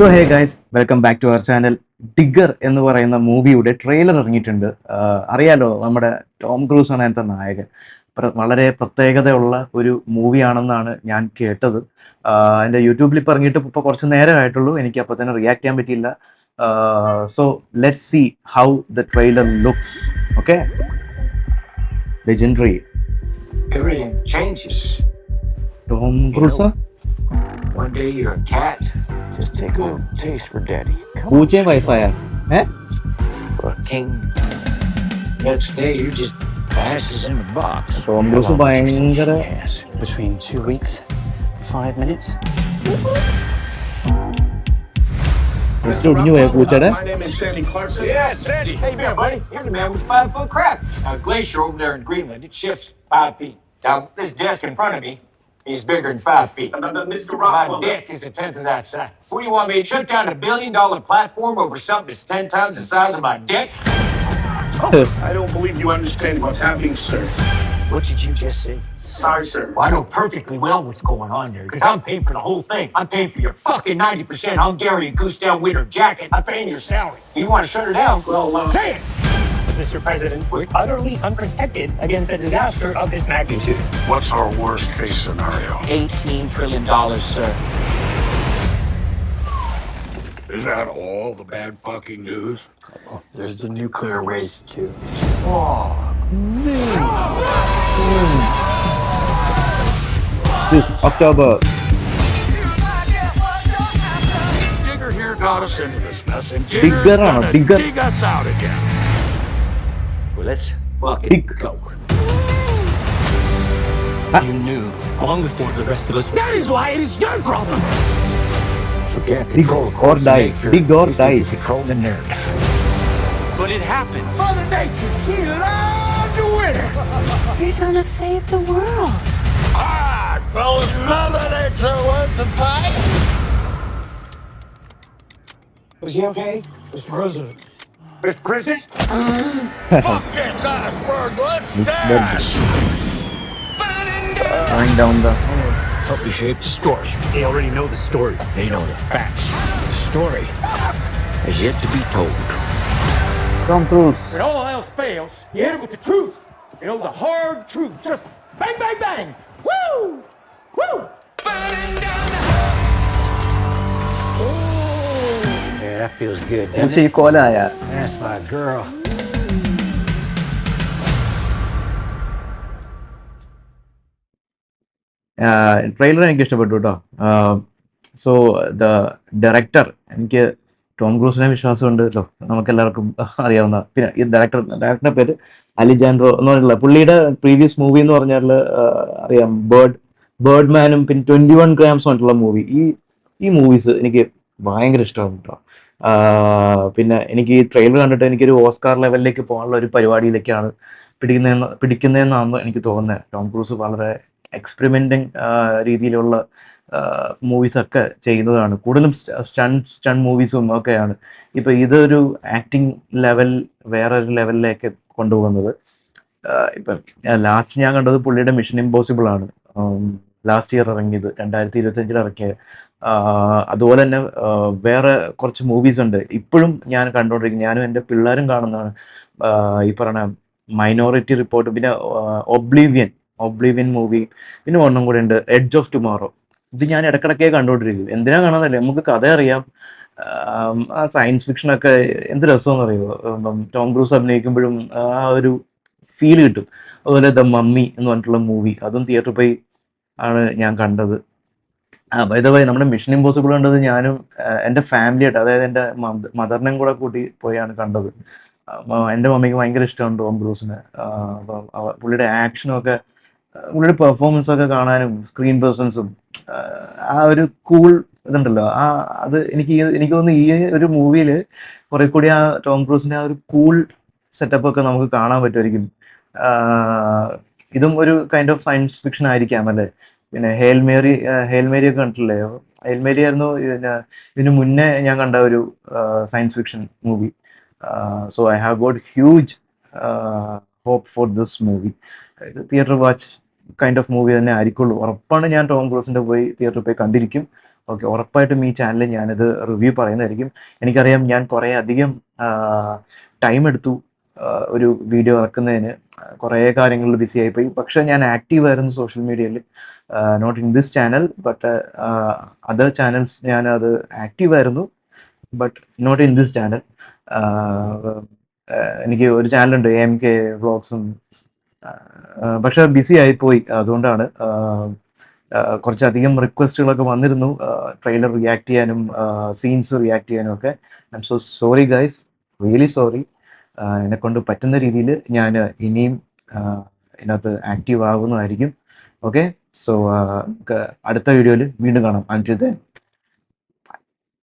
So hey guys, welcome back to our channel. Digger എന്ന് പറയുന്ന മൂവിയുടെ ട്രെയിലർ ഇറങ്ങിയിട്ടുണ്ട്. അറിയാലോ, നമ്മുടെ ടോം ക്രൂസ് ആണ് അതിനകത്തെ നായകൻ. വളരെ പ്രത്യേകതയുള്ള ഒരു മൂവിയാണെന്നാണ് ഞാൻ കേട്ടത്. എൻ്റെ യൂട്യൂബിൽ ഇപ്പോൾ ഇറങ്ങിയിട്ട് ഇപ്പോൾ കുറച്ച് നേരമായിട്ടുള്ളൂ. എനിക്ക് അപ്പോൾ തന്നെ റിയാക്ട് ചെയ്യാൻ പറ്റിയില്ല. So let's see how the trailer looks. Okay, legendary Everything changes. Tom Cruise. One day you're a cat Just take a little taste for daddy. Come on. 0 വയസ്സായ or a king. Next day you're just ashes in a box. Tom Cruise ഭയങ്കര Yes. Between 2 weeks, 5 minutes. ഒടിഞ്ഞു പോയ പൂച്ചയുടെ. My name is Sandy Clarkson. Yeah, Sandy. Hey, man, buddy. You're the man with 5 foot crack. Now, glacier over there in Greenland, it shifts 5 feet. Now, this desk in front of me is bigger than 5 feet. Mr. My Rockwell. dick is a tenth of that size. What do you want me to shut down $1 billion platform over something that's 10 times the size of my dick? I don't believe you understand what's happening, sir. What did you just say? Sorry, sir. Well, I know perfectly well what's going on there, because I'm paying for the whole thing. I'm paying for your fucking 90% Hungarian goose down winter jacket. I'm paying your salary. You want to shut her down? Well, Say it! Mr. President, we're utterly unprotected against a disaster of this magnitude. what's our worst case scenario? $18 trillion, sir. Is that all the bad fucking news? There's the nuclear waste, too. This October. Digger here got us into this mess, and Digger Digger's ആണോ? gonna Digger. dig us out again. Well, let's fucking Dig. go. You knew long before the rest of us. That is why it is your problem. Forget Dig or die. Dig or die. Control the narrative. But it happened. Mother Nature, she loved to win. You're gonna save the world. Alright, fellas, Mother Nature wants to fight. Was he okay? Mr. President. Mr. President? Fuck this iceberg, let's It's dash! Going down the. Help me shape the story. They already know the story. They know the facts. The story has yet to be told. Tom Cruise. When all else fails, you hit it with the truth. You know, the hard truth. Just bang, bang, bang. Woo! Woo! Yeah, that feels good. പൂച്ച ഈ കോലായ. That's my girl. Trailer എനിക്ക് ഇഷ്ടപ്പെട്ടു കേട്ടോ. So the director, എനിക്ക് Tom ക്രൂസിനെ വിശ്വാസമുണ്ടല്ലോ, നമുക്കെല്ലാവർക്കും അറിയാവുന്ന. പിന്നെ ഈ ഡയറക്ടറുടെ പേര് അലിജാൻഡ്രോ എന്ന് പറഞ്ഞിട്ടുള്ള പുള്ളിയുടെ പ്രീവിയസ് മൂവി എന്ന് പറഞ്ഞാൽ അറിയാം, ബേർഡ് മാനും പിന്നെ 21 grams പറഞ്ഞിട്ടുള്ള മൂവി. ഈ മൂവീസ് എനിക്ക് ഭയങ്കര ഇഷ്ടമാണ് കേട്ടോ. പിന്നെ എനിക്ക് ഈ ട്രെയിലർ കണ്ടിട്ട് എനിക്കൊരു ഓസ്കാർ ലെവലിലേക്ക് പോകാനുള്ള ഒരു പരിപാടിയിലേക്കാണ് പിടിക്കുന്നതെന്നാണ് എനിക്ക് തോന്നുന്നത്. ടോം ക്രൂസ് വളരെ എക്സ്പെരിമെൻറ്റിങ് രീതിയിലുള്ള മൂവീസൊക്കെ ചെയ്യുന്നതാണ്. കൂടുതലും സ്റ്റൺ മൂവീസും ഒക്കെയാണ്. ഇപ്പം ഇതൊരു ആക്ടിങ് ലെവൽ വേറൊരു ലെവലിലേക്ക് കൊണ്ടുപോകുന്നത്. ഇപ്പം ലാസ്റ്റ് ഞാൻ കണ്ടത് പുള്ളിയുടെ മിഷൻ ഇമ്പോസിബിൾ ആണ്. ലാസ്റ്റ് ഇയർ ഇറങ്ങിയത് 2025 ഇറക്കിയത്. അതുപോലെ തന്നെ വേറെ കുറച്ച് മൂവീസ് ഉണ്ട് ഇപ്പോഴും ഞാൻ കണ്ടുകൊണ്ടിരിക്കുന്നത്. ഞാനും എൻ്റെ പിള്ളേരും കാണുന്നതാണ്. ഈ പറയുന്ന മൈനോറിറ്റി റിപ്പോർട്ട്, പിന്നെ ഒബ്ലീവിയൻ മൂവി, പിന്നെ ഒന്നും കൂടെ ഉണ്ട് എഡ്ജ് ഓഫ് ടുമോറോ. ഇത് ഞാൻ ഇടക്കിടക്കേ കണ്ടുകൊണ്ടിരിക്കും. എന്തിനാ കാണാന്നല്ലേ, നമുക്ക് കഥ അറിയാം. ആ സയൻസ് ഫിക്ഷനൊക്കെ എന്ത് രസമെന്ന് അറിയുമോ, ടോം ക്രൂസ് അഭിനയിക്കുമ്പോഴും ആ ഒരു ഫീൽ കിട്ടും. അതുപോലെ ദ മമ്മി എന്ന് പറഞ്ഞിട്ടുള്ള മൂവി, അതും തിയേറ്ററിൽ പോയി ആണ് ഞാൻ കണ്ടത്. ബൈ ദ വേ, നമ്മുടെ മിഷൻ ഇമ്പോസിബിൾ കണ്ടത് ഞാനും എൻ്റെ ഫാമിലിയായിട്ട്, അതായത് എൻ്റെ മദറിനെയും കൂടെ കൂട്ടി പോയാണ് കണ്ടത്. എൻ്റെ മമ്മിക്ക് ഭയങ്കര ഇഷ്ടമാണ് ടോം ക്രൂസിനെ. അപ്പം പുള്ളിയുടെ ആക്ഷനും പുള്ളിയുടെ പെർഫോമൻസൊക്കെ കാണാനും സ്ക്രീൻ പേഴ്സൺസും ആ ഒരു കൂൾ ഇതുണ്ടല്ലോ, അത് എനിക്ക് തോന്നുന്നു ഈ ഒരു മൂവിയിൽ കുറെ കൂടി ആ ടോം ക്രൂസിൻ്റെ ആ ഒരു കൂൾ സെറ്റപ്പൊക്കെ നമുക്ക് കാണാൻ പറ്റുമായിരിക്കും. ഇതും ഒരു കൈൻഡ് ഓഫ് സയൻസ് ഫിക്ഷൻ ആയിരിക്കാം അല്ലേ. പിന്നെ ഹെയിൽ മേരി ഒക്കെ കണ്ടിട്ടില്ലേ? ഹെയിൽ മേരി ആയിരുന്നു ഇതിന് മുന്നേ ഞാൻ കണ്ട ഒരു science fiction movie. So I have got huge hope for this movie. ഇത് theatre watch kind of movie തന്നെ ആയിരിക്കുള്ളൂ. ഉറപ്പാണ് ഞാൻ ടോം ക്രൂസിൻ്റെ പോയി തിയേറ്ററിൽ പോയി കണ്ടിരിക്കും. ഓക്കെ, ഉറപ്പായിട്ടും ഈ ചാനലിൽ ഞാനിത് റിവ്യൂ പറയുന്നതായിരിക്കും. എനിക്കറിയാം ഞാൻ കുറേ അധികം ടൈം എടുത്തു ഒരു വീഡിയോ ഇറക്കുന്നതിന്, കുറേ കാര്യങ്ങളിൽ ബിസി ആയിപ്പോയി. പക്ഷേ ഞാൻ ആക്റ്റീവായിരുന്നു സോഷ്യൽ മീഡിയയിൽ, not in this channel but other channels ഞാനത് ആക്റ്റീവായിരുന്നു, but not in this channel. എനിക്ക് ഒരു ചാനലുണ്ട് AMK വ്ളോഗ്സും, പക്ഷെ ബിസി ആയിപ്പോയി. അതുകൊണ്ടാണ് കുറച്ചധികം റിക്വസ്റ്റുകളൊക്കെ വന്നിരുന്നു ട്രെയിലർ റിയാക്ട് ചെയ്യാനും സീൻസ് റിയാക്ട് ചെയ്യാനും ഒക്കെ. I M so sorry guys, really sorry. എന്നെക്കൊണ്ട് പറ്റുന്ന രീതിയിൽ ഞാൻ ഇനിയും ഇതിനകത്ത് ആക്റ്റീവ് ആവുന്നതായിരിക്കും. ഓക്കെ, സോ അടുത്ത വീഡിയോയിൽ വീണ്ടും കാണാം. Until then